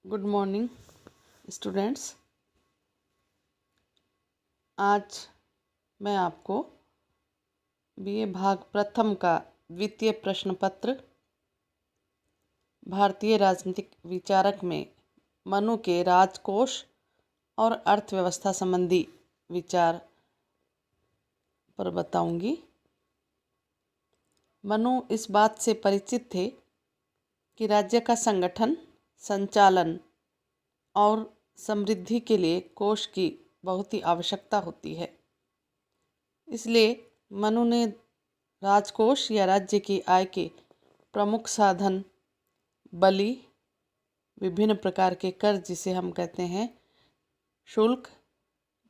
Good morning students. आज मैं आपको बीए भाग प्रथम का द्वितीय प्रश्न पत्र भारतीय राजनीतिक विचारक में मनु के राजकोष और अर्थव्यवस्था संबंधी विचार पर बताऊंगी। मनु इस बात से परिचित थे कि राज्य का संगठन, संचालन और समृद्धि के लिए कोष की बहुत ही आवश्यकता होती है। इसलिए मनु ने राजकोष या राज्य की आय के प्रमुख साधन बलि, विभिन्न प्रकार के कर जिसे हम कहते हैं शुल्क,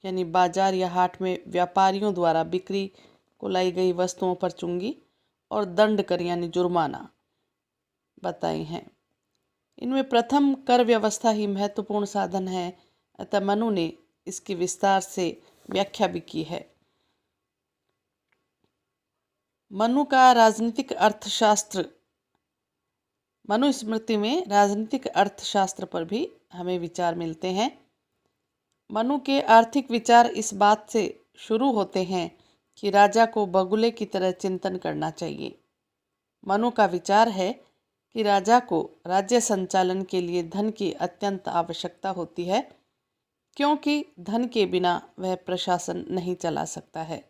यानी बाजार या हाट में व्यापारियों द्वारा बिक्री को लाई गई वस्तुओं पर चुंगी, और दंड कर यानी जुर्माना बताए हैं। इनमें प्रथम कर व्यवस्था ही महत्वपूर्ण साधन है, अतः मनु ने इसकी विस्तार से व्याख्या भी की है। मनु का राजनीतिक अर्थशास्त्र, मनुस्मृति में राजनीतिक अर्थशास्त्र पर भी हमें विचार मिलते हैं। मनु के आर्थिक विचार इस बात से शुरू होते हैं कि राजा को बगुले की तरह चिंतन करना चाहिए। मनु का विचार है कि राजा को राज्य संचालन के लिए धन की अत्यंत आवश्यकता होती है, क्योंकि धन के बिना वह प्रशासन नहीं चला सकता है।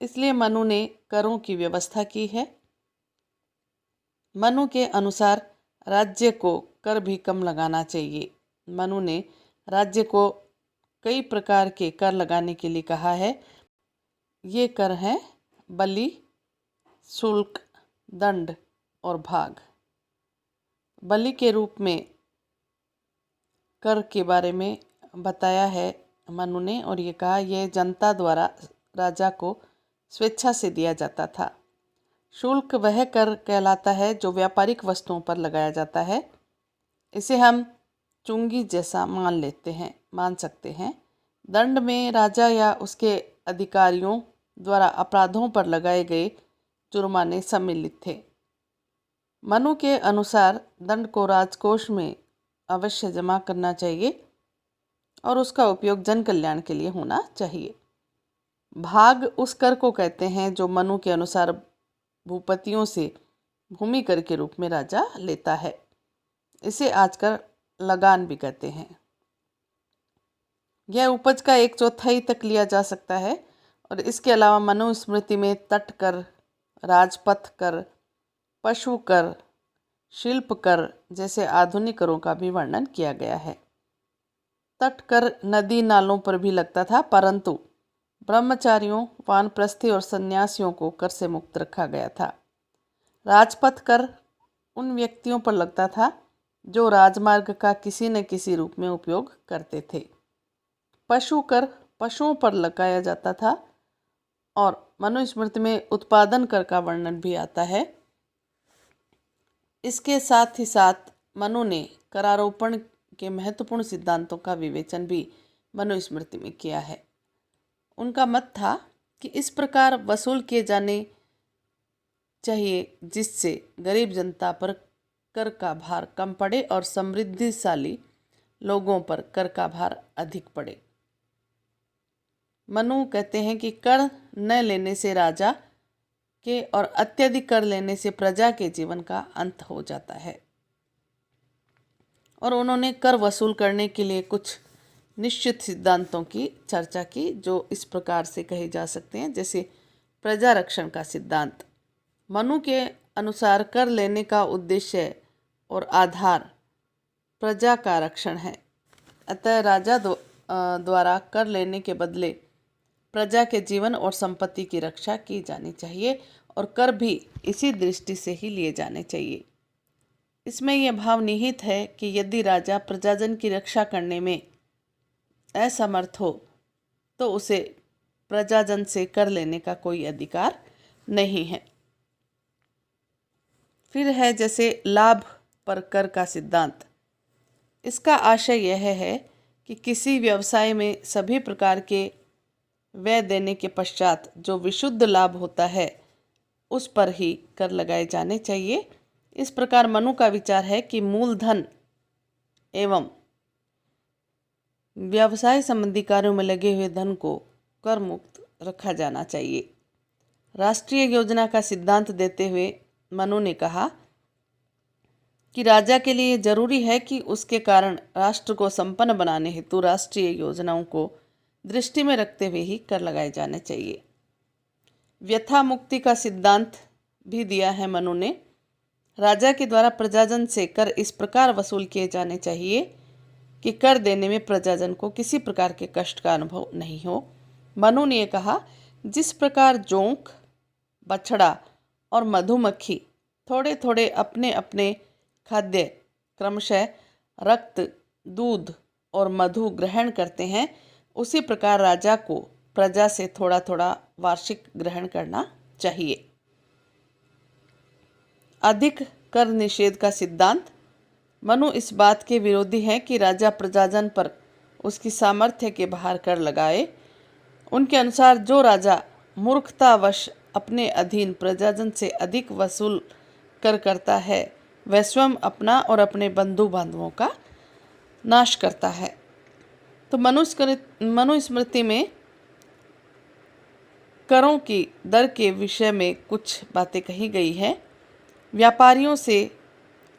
इसलिए मनु ने करों की व्यवस्था की है। मनु के अनुसार राज्य को कर भी कम लगाना चाहिए। मनु ने राज्य को कई प्रकार के कर लगाने के लिए कहा है। ये कर हैं बलि, शुल्क, दंड और भाग। बलि के रूप में कर के बारे में बताया है मनु ने, और ये कहा यह जनता द्वारा राजा को स्वेच्छा से दिया जाता था। शुल्क वह कर कहलाता है जो व्यापारिक वस्तुओं पर लगाया जाता है। इसे हम चुंगी जैसा मान सकते हैं। दंड में राजा या उसके अधिकारियों द्वारा अपराधों पर लगाए गए जुर्माने सम्मिलित थे। मनु के अनुसार दंड को राजकोष में अवश्य जमा करना चाहिए और उसका उपयोग जन कल्याण के लिए होना चाहिए। भाग उस कर को कहते हैं जो मनु के अनुसार भूपतियों से भूमि कर के रूप में राजा लेता है। इसे आजकल लगान भी कहते हैं। यह उपज का 1/4 तक लिया जा सकता है, और इसके अलावा मनुस्मृति में तट कर, राजपथ कर, पशु कर, शिल्प कर जैसे आधुनिक करों का भी वर्णन किया गया है। तट कर नदी नालों पर भी लगता था, परंतु ब्रह्मचारियों, वानप्रस्थी और सन्यासियों को कर से मुक्त रखा गया था। राजपथ कर उन व्यक्तियों पर लगता था जो राजमार्ग का किसी न किसी रूप में उपयोग करते थे। पशु कर पशुओं पर लगाया जाता था, और मनुस्मृति में उत्पादन कर का वर्णन भी आता है। इसके साथ ही साथ मनु ने करारोपण के महत्वपूर्ण सिद्धांतों का विवेचन भी मनुस्मृति में किया है। उनका मत था कि इस प्रकार वसूल किए जाने चाहिए जिससे गरीब जनता पर कर का भार कम पड़े और समृद्धिशाली लोगों पर कर का भार अधिक पड़े। मनु कहते हैं कि कर न लेने से राजा के और अत्यधिक कर लेने से प्रजा के जीवन का अंत हो जाता है। और उन्होंने कर वसूल करने के लिए कुछ निश्चित सिद्धांतों की चर्चा की, जो इस प्रकार से कहे जा सकते हैं, जैसे प्रजा रक्षण का सिद्धांत। मनु के अनुसार कर लेने का उद्देश्य और आधार प्रजा का रक्षण है। अतः राजा द्वारा कर लेने के बदले प्रजा के जीवन और संपत्ति की रक्षा की जानी चाहिए, और कर भी इसी दृष्टि से ही लिए जाने चाहिए। इसमें यह भाव निहित है कि यदि राजा प्रजाजन की रक्षा करने में असमर्थ हो तो उसे प्रजाजन से कर लेने का कोई अधिकार नहीं है। फिर है जैसे लाभ पर कर का सिद्धांत। इसका आशय यह है कि किसी व्यवसाय में सभी प्रकार के व्यय देने के पश्चात जो विशुद्ध लाभ होता है उस पर ही कर लगाए जाने चाहिए। इस प्रकार मनु का विचार है कि मूलधन एवं व्यवसाय संबंधी कार्यों में लगे हुए धन को कर मुक्त रखा जाना चाहिए। राष्ट्रीय योजना का सिद्धांत देते हुए मनु ने कहा कि राजा के लिए जरूरी है कि उसके कारण राष्ट्र को संपन्न बनाने हेतु राष्ट्रीय योजनाओं को दृष्टि में रखते हुए ही कर लगाए जाने चाहिए। व्यथा मुक्ति का सिद्धांत भी दिया है मनु ने। राजा के द्वारा प्रजाजन से कर इस प्रकार वसूल किए जाने चाहिए कि कर देने में प्रजाजन को किसी प्रकार के कष्ट का अनुभव नहीं हो। मनु ने कहा, जिस प्रकार जोंक, बछड़ा और मधुमक्खी थोड़े थोड़े अपने अपने खाद्य क्रमशः रक्त, दूध और मधु ग्रहण करते हैं, उसी प्रकार राजा को प्रजा से थोड़ा थोड़ा वार्षिक ग्रहण करना चाहिए। अधिक कर निषेध का सिद्धांत। मनु इस बात के विरोधी है कि राजा प्रजाजन पर उसकी सामर्थ्य के बाहर कर लगाए। उनके अनुसार जो राजा मूर्खतावश अपने अधीन प्रजाजन से अधिक वसूल कर करता है, वह स्वयं अपना और अपने बंधु बांधवों का नाश करता है। तो मनुस्मृति में करों की दर के विषय में कुछ बातें कही गई है। व्यापारियों से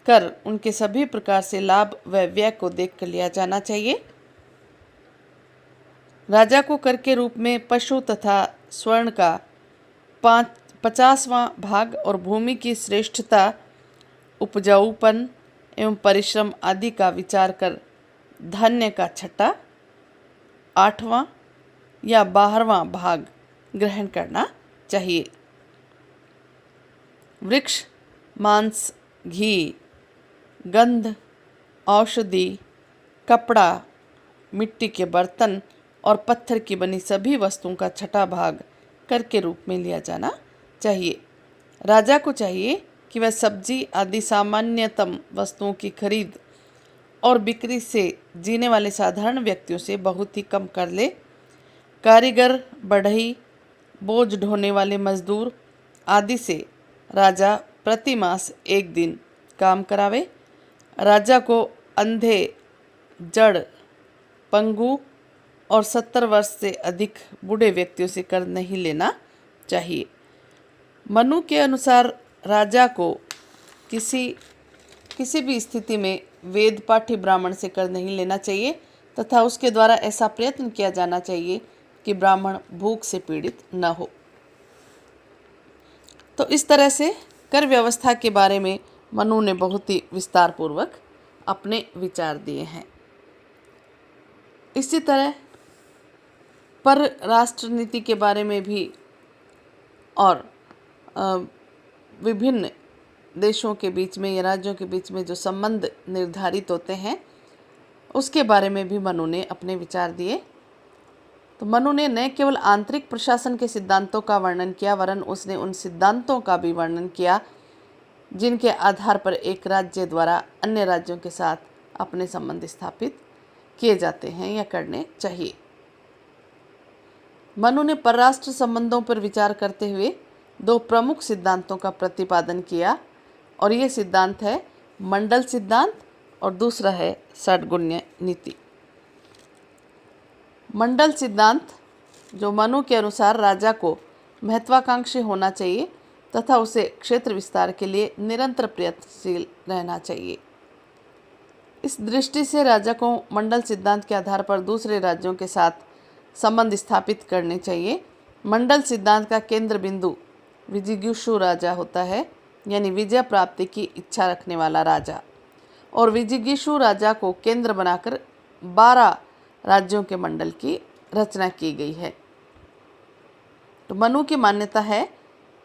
कर उनके सभी प्रकार से लाभ व व्यय को देखकर लिया जाना चाहिए। राजा को कर के रूप में पशु तथा स्वर्ण का 50वां भाग और भूमि की श्रेष्ठता, उपजाऊपन एवं परिश्रम आदि का विचार कर धान्य का 6वां, 8वां या 12वां भाग ग्रहण करना चाहिए। वृक्ष, मांस, घी, गंध, औषधि, कपड़ा, मिट्टी के बर्तन और पत्थर की बनी सभी वस्तुओं का 6वां भाग कर के रूप में लिया जाना चाहिए। राजा को चाहिए कि वह सब्जी आदि सामान्यतम वस्तुओं की खरीद और बिक्री से जीने वाले साधारण व्यक्तियों से बहुत ही कम कर ले। कारीगर, बढ़ई, बोझ ढोने वाले मजदूर आदि से राजा प्रति मास 1 दिन काम करावे। राजा को अंधे, जड़, पंगु और 70 वर्ष से अधिक बूढ़े व्यक्तियों से कर नहीं लेना चाहिए। मनु के अनुसार राजा को किसी भी स्थिति में वेद पाठी ब्राह्मण से कर नहीं लेना चाहिए तथा उसके द्वारा ऐसा प्रयत्न किया जाना चाहिए कि ब्राह्मण भूख से पीड़ित न हो। तो इस तरह से कर व्यवस्था के बारे में मनु ने बहुत ही विस्तार पूर्वक अपने विचार दिए हैं। इसी तरह पर राष्ट्र नीति के बारे में भी और विभिन्न देशों के बीच में या राज्यों के बीच में जो संबंध निर्धारित होते हैं उसके बारे में भी मनु ने अपने विचार दिए। तो मनु ने न केवल आंतरिक प्रशासन के सिद्धांतों का वर्णन किया, वरन उसने उन सिद्धांतों का भी वर्णन किया जिनके आधार पर एक राज्य द्वारा अन्य राज्यों के साथ अपने संबंध स्थापित किए जाते हैं या करने चाहिए। मनु ने परराष्ट्र संबंधों पर विचार करते हुए 2 प्रमुख सिद्धांतों का प्रतिपादन किया और ये सिद्धांत है मंडल सिद्धांत और दूसरा है षड्गुण्य नीति। मंडल सिद्धांत जो मनु के अनुसार राजा को महत्वाकांक्षी होना चाहिए तथा उसे क्षेत्र विस्तार के लिए निरंतर प्रयत्नशील रहना चाहिए। इस दृष्टि से राजा को मंडल सिद्धांत के आधार पर दूसरे राज्यों के साथ संबंध स्थापित करने चाहिए। मंडल सिद्धांत का केंद्र बिंदु विजिगीषु राजा होता है, यानी विजय प्राप्ति की इच्छा रखने वाला राजा, और विजिगीषु राजा को केंद्र बनाकर 12 राज्यों के मंडल की रचना की गई है। तो मनु की मान्यता है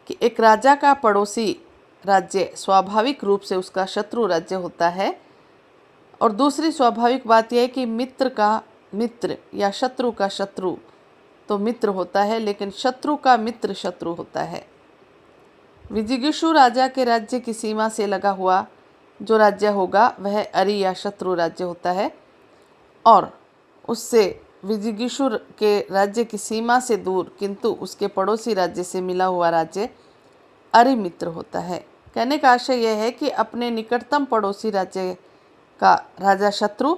कि एक राजा का पड़ोसी राज्य स्वाभाविक रूप से उसका शत्रु राज्य होता है, और दूसरी स्वाभाविक बात यह है कि मित्र का मित्र या शत्रु का शत्रु तो मित्र होता है, लेकिन शत्रु का मित्र शत्रु होता है। विजिगीषु राजा के राज्य की सीमा से लगा हुआ जो राज्य होगा वह अरि या शत्रु राज्य होता है, और उससे विजिगीषु के राज्य की सीमा से दूर किंतु उसके पड़ोसी राज्य से मिला हुआ राज्य अरि मित्र होता है। कहने का आशय यह है कि अपने निकटतम पड़ोसी राज्य का राजा शत्रु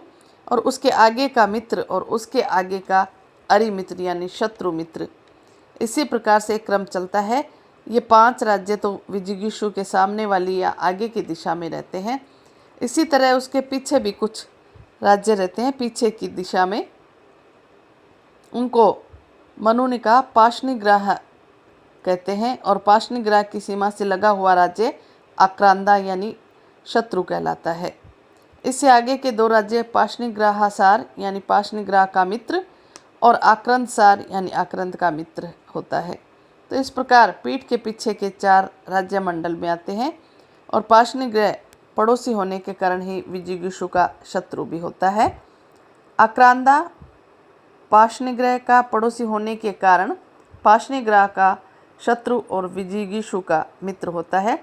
और उसके आगे का मित्र और उसके आगे का अरिमित्र यानी शत्रु मित्र। इसी प्रकार से क्रम चलता है। ये 5 राज्य तो विजिगीषु के सामने वाली या आगे की दिशा में रहते हैं। इसी तरह उसके पीछे भी कुछ राज्य रहते हैं पीछे की दिशा में। उनको मनु ने कहा पाशनिग्राह कहते हैं और पाशनिग्राह की सीमा से लगा हुआ राज्य आक्रांदा यानी शत्रु कहलाता है। इससे आगे के 2 राज्य पाशनिग्राहसार यानी पाशनिग्राह का मित्र और आक्रांतसार यानी आक्रांत का मित्र होता है। तो इस प्रकार पीठ के पीछे के 4 राज्य मंडल में आते हैं और पाशनिग्रह पड़ोसी होने के कारण ही विजिगीषु का शत्रु भी होता है। आक्रांदा पाशनिग्रह का पड़ोसी होने के कारण पाशनिग्राह का शत्रु और विजिगीषु का मित्र होता है।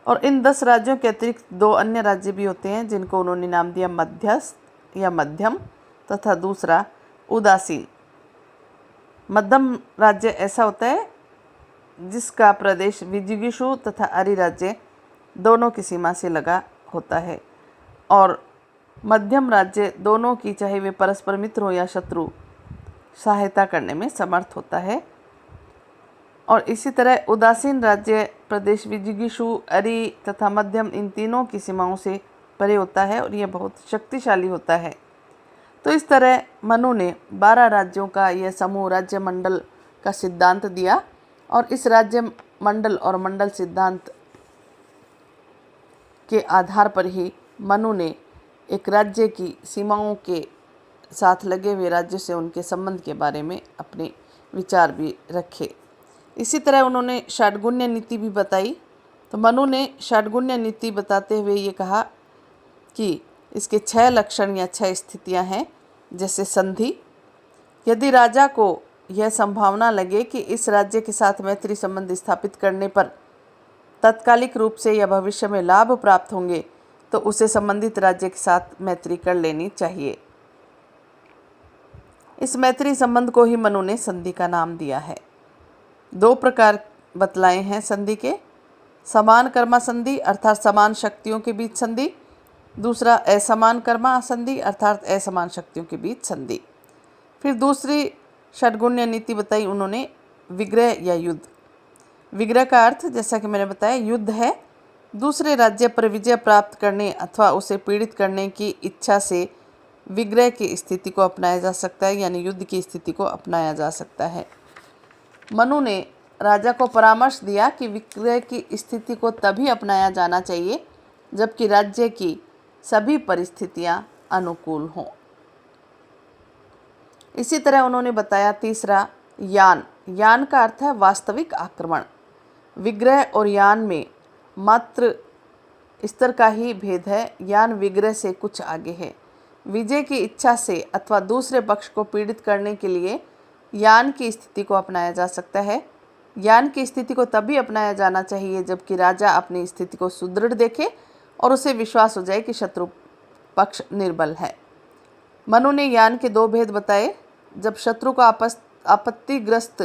और इन 10 राज्यों के अतिरिक्त 2 अन्य राज्य भी होते हैं जिनको उन्होंने नाम दिया मध्यस्थ या मध्यम तथा दूसरा उदासीन। मध्यम राज्य ऐसा होता है जिसका प्रदेश विजिगीषु तथा अरि राज्य दोनों की सीमा से लगा होता है और मध्यम राज्य दोनों की चाहे वे परस्पर मित्र हो या शत्रु सहायता करने में समर्थ होता है। और इसी तरह उदासीन राज्य प्रदेश विजिगीषु अरि तथा मध्यम इन तीनों की सीमाओं से परे होता है और यह बहुत शक्तिशाली होता है। तो इस तरह मनु ने 12 राज्यों का यह समूह राज्य मंडल का सिद्धांत दिया और इस राज्य मंडल और मंडल सिद्धांत के आधार पर ही मनु ने एक राज्य की सीमाओं के साथ लगे हुए राज्यों से उनके संबंध के बारे में अपने विचार भी रखे। इसी तरह उन्होंने षड्गुण्य नीति भी बताई। तो मनु ने षड्गुण्य नीति बताते हुए ये कहा कि इसके 6 लक्षण या 6 स्थितियां हैं। जैसे संधि, यदि राजा को यह संभावना लगे कि इस राज्य के साथ मैत्री संबंध स्थापित करने पर तात्कालिक रूप से या भविष्य में लाभ प्राप्त होंगे तो उसे संबंधित राज्य के साथ मैत्री कर लेनी चाहिए। इस मैत्री संबंध को ही मनु ने संधि का नाम दिया है। 2 प्रकार बतलाए हैं संधि के, समान कर्मा संधि अर्थात समान शक्तियों के बीच संधि, दूसरा असमान कर्मा संधि अर्थात असमान शक्तियों के बीच संधि। फिर दूसरी षड्गुण्य नीति बताई उन्होंने विग्रह या युद्ध। विग्रह का अर्थ जैसा कि मैंने बताया युद्ध है। दूसरे राज्य पर विजय प्राप्त करने अथवा उसे पीड़ित करने की इच्छा से विग्रह की स्थिति को अपनाया जा सकता है यानी युद्ध की स्थिति को अपनाया जा सकता है। मनु ने राजा को परामर्श दिया कि विग्रह की स्थिति को तभी अपनाया जाना चाहिए जबकि राज्य की सभी परिस्थितियां अनुकूल हों। इसी तरह उन्होंने बताया तीसरा यान। यान का अर्थ है वास्तविक आक्रमण। विग्रह और यान में मात्र स्तर का ही भेद है। यान विग्रह से कुछ आगे है। विजय की इच्छा से अथवा दूसरे पक्ष को पीड़ित करने के लिए यान की स्थिति को अपनाया जा सकता है। यान की स्थिति को तभी अपनाया जाना चाहिए जबकि राजा अपनी स्थिति को सुदृढ़ देखे और उसे विश्वास हो जाए कि शत्रु पक्ष निर्बल है। मनु ने यान के 2 भेद बताए। जब शत्रु को आपत्तिग्रस्त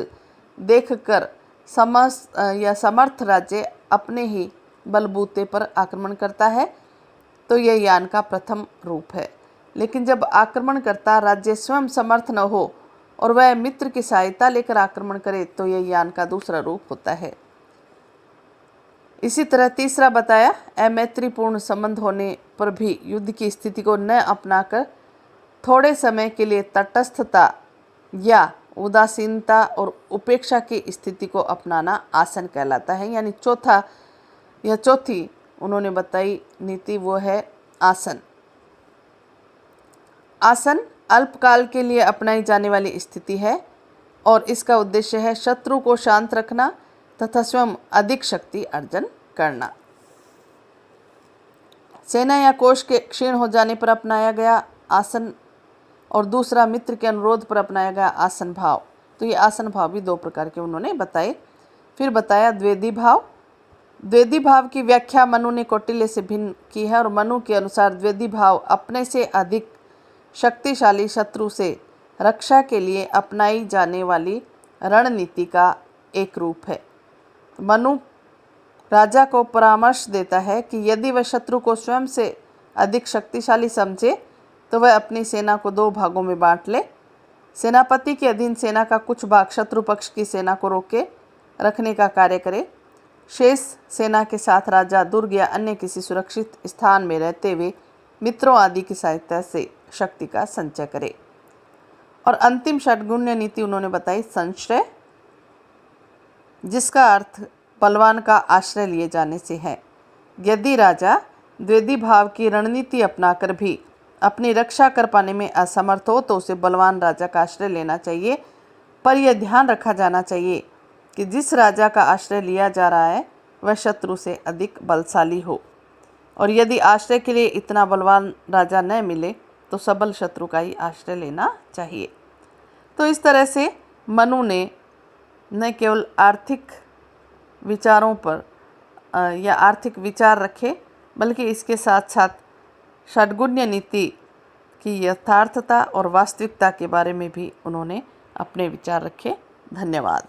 देखकर समर्थ राज्य अपने ही बलबूते पर आक्रमण करता है तो यह यान का प्रथम रूप है। लेकिन जब आक्रमणकर्ता राज्य स्वयं समर्थ न हो और वह मित्र की सहायता लेकर आक्रमण करे तो यह यान का दूसरा रूप होता है। इसी तरह तीसरा बताया अमैत्रीपूर्ण संबंध होने पर भी युद्ध की स्थिति को न अपनाकर थोड़े समय के लिए तटस्थता या उदासीनता और उपेक्षा की स्थिति को अपनाना आसन कहलाता है। यानी चौथी उन्होंने बताई नीति वो है आसन। आसन अल्पकाल के लिए अपनाई जाने वाली स्थिति है और इसका उद्देश्य है शत्रु को शांत रखना तथा स्वयं अधिक शक्ति अर्जन करना। सेना या कोष के क्षीण हो जाने पर अपनाया गया आसन और दूसरा मित्र के अनुरोध पर अपनाया गया आसन भाव। तो ये आसन भाव भी 2 प्रकार के उन्होंने बताए। फिर बताया द्वेदी भाव। द्वेदी भाव की व्याख्या मनु ने कौटिल्य से भिन्न की है और मनु के अनुसार द्वेदी भाव अपने से अधिक शक्तिशाली शत्रु से रक्षा के लिए अपनाई जाने वाली रणनीति का एक रूप है। मनु राजा को परामर्श देता है कि यदि वह शत्रु को स्वयं से अधिक शक्तिशाली समझे तो वह अपनी सेना को 2 भागों में बांट ले। सेनापति के अधीन सेना का कुछ भाग शत्रु पक्ष की सेना को रोके रखने का कार्य करे। शेष सेना के साथ राजा दुर्ग या अन्य किसी सुरक्षित स्थान में रहते हुए मित्रों आदि की सहायता से शक्ति का संचय करे। और अंतिम षड्गुण्य नीति उन्होंने बताई संश्रय, जिसका अर्थ बलवान का आश्रय लिए जाने से है। यदि राजा द्विधा भाव की रणनीति अपनाकर भी अपनी रक्षा कर पाने में असमर्थ हो तो उसे बलवान राजा का आश्रय लेना चाहिए। पर यह ध्यान रखा जाना चाहिए कि जिस राजा का आश्रय लिया जा रहा है वह शत्रु से अधिक बलशाली हो, और यदि आश्रय के लिए इतना बलवान राजा न मिले तो सबल शत्रु का ही आश्रय लेना चाहिए। तो इस तरह से मनु ने न केवल आर्थिक विचारों पर या आर्थिक विचार रखे, बल्कि इसके साथ साथ षड्गुण्य नीति की यथार्थता और वास्तविकता के बारे में भी उन्होंने अपने विचार रखे। धन्यवाद।